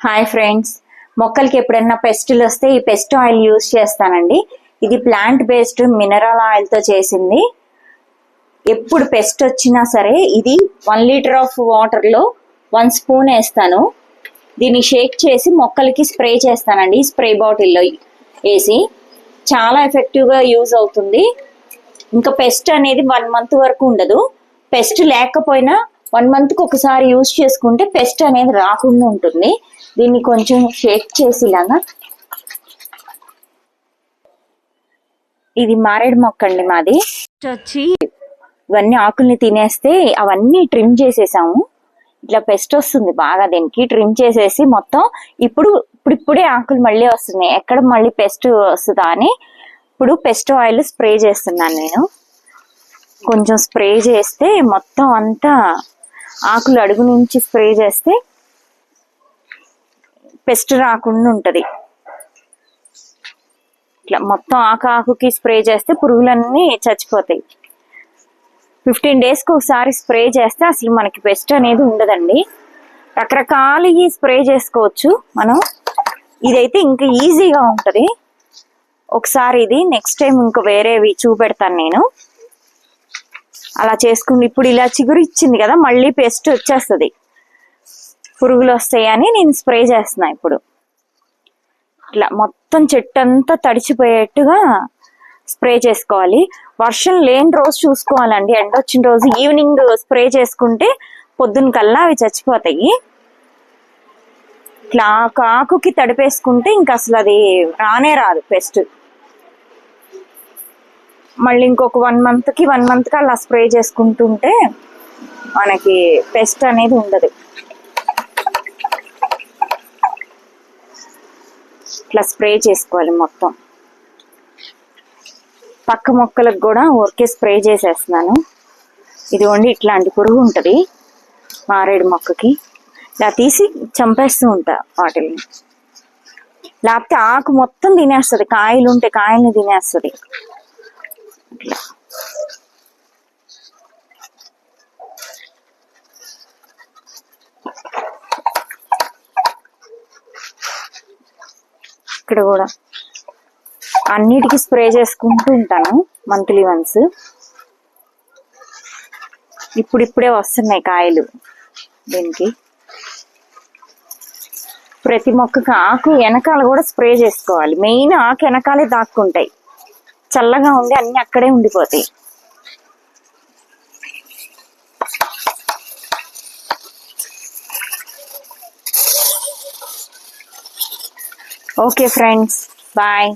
Hi friends, మొక్కలకి ఎప్పుడైనా పెస్టులు వస్తే ఈ పెస్ట్ ఆయిల్ యూజ్ చేస్తానండి. ఇది ప్లాంట్ బేస్డ్ మినరల్ ఆయిల్తో చేసింది. ఎప్పుడు పెస్ట్ వచ్చినా సరే ఇది 1 లీటర్ ఆఫ్ వాటర్లో 1 స్పూన్ వేస్తాను. దీన్ని షేక్ చేసి మొక్కలకి స్ప్రే చేస్తానండి. స్ప్రే బాటిల్లో వేసి చాలా ఎఫెక్టివ్గా యూజ్ అవుతుంది. ఇంకా పెస్ట్ అనేది 1 మంత్ వరకు ఉండదు. పెస్ట్ లేకపోయినా 1 మంత్కి ఒకసారి యూజ్ చేసుకుంటే పెస్ట్ అనేది రాకుండా ఉంటుంది. దీన్ని కొంచెం షేక్ చేసి ఇలాగా, ఇది మారేడు మొక్క అండి మాది. వచ్చి ఇవన్నీ ఆకుల్ని తినేస్తే అవన్నీ ట్రిమ్ చేసేసాము. ఇట్లా పెస్ట్ వస్తుంది బాగా, దీనికి ట్రిమ్ చేసేసి మొత్తం ఇప్పుడిప్పుడే ఆకులు మళ్ళీ వస్తున్నాయి. ఎక్కడ మళ్ళీ పెస్ట్ వస్తుందా అని ఇప్పుడు పెస్ట్ ఆయిల్ స్ప్రే చేస్తున్నాను నేను. కొంచెం స్ప్రే చేస్తే మొత్తం అంతా ఆకులు అడుగు నుంచి స్ప్రే చేస్తే పెస్ట్ రాకుండా ఉంటుంది. ఇట్లా మొత్తం ఆకుకి స్ప్రే చేస్తే పురుగులన్నీ చచ్చిపోతాయి. 15 డేస్కి ఒకసారి స్ప్రే చేస్తే అసలు మనకి పెస్ట్ అనేది ఉండదండి. రకరకాలవి స్ప్రే చేసుకోవచ్చు మనం. ఇదైతే ఇంకా ఈజీగా ఉంటుంది. ఒకసారి ఇది నెక్స్ట్ టైం ఇంకా వేరేవి చూపెడతాను నేను. అలా చేసుకుని ఇప్పుడు ఇలా చిగురు ఇచ్చింది కదా, మళ్ళీ పెస్ట్ వచ్చేస్తుంది, పురుగులు వస్తాయని నేను స్ప్రే చేస్తున్నా. ఇప్పుడు ఇట్లా మొత్తం చెట్టు అంతా తడిచిపోయేట్టుగా స్ప్రే చేసుకోవాలి. వర్షం లేని రోజు చూసుకోవాలండి. ఎండ వచ్చిన రోజు ఈవినింగ్ స్ప్రే చేసుకుంటే పొద్దున్న కల్లా అవి చచ్చిపోతాయి. ఇట్లా ఆకుకి తడిపేసుకుంటే ఇంకా అసలు అది రానే రాదు పెస్ట్. మళ్ళీ ఇంకొక 1 మంత్కి అలా స్ప్రే చేసుకుంటుంటే మనకి పెస్ట్ అనేది ఉండదు. ఇట్లా స్ప్రే చేసుకోవాలి మొత్తం. పక్క మొక్కలకు కూడా ఊరికే స్ప్రే చేసేస్తున్నాను. ఇదిగోండి ఇట్లాంటి పురుగు ఉంటుంది మారేడు మొక్కకి. ఇలా తీసి చంపేస్తూ ఉంటా వాటిని. లేకపోతే ఆకు మొత్తం తినేస్తుంది, కాయలు ఉంటే కాయల్ని తినేస్తుంది. ఇట్లా ఇక్కడ కూడా అన్నిటికీ స్ప్రే చేసుకుంటూ ఉంటాను మంత్లీ వన్స్. ఇప్పుడిప్పుడే వస్తున్నాయి కాయలు. దీనికి ప్రతి మొక్కకు ఆకు వెనకాల కూడా స్ప్రే చేసుకోవాలి. మెయిన్ ఆకు వెనకాలే దాక్కుంటాయి, చల్లగా ఉండి అన్ని అక్కడే ఉండిపోతాయి. Okay friends, bye.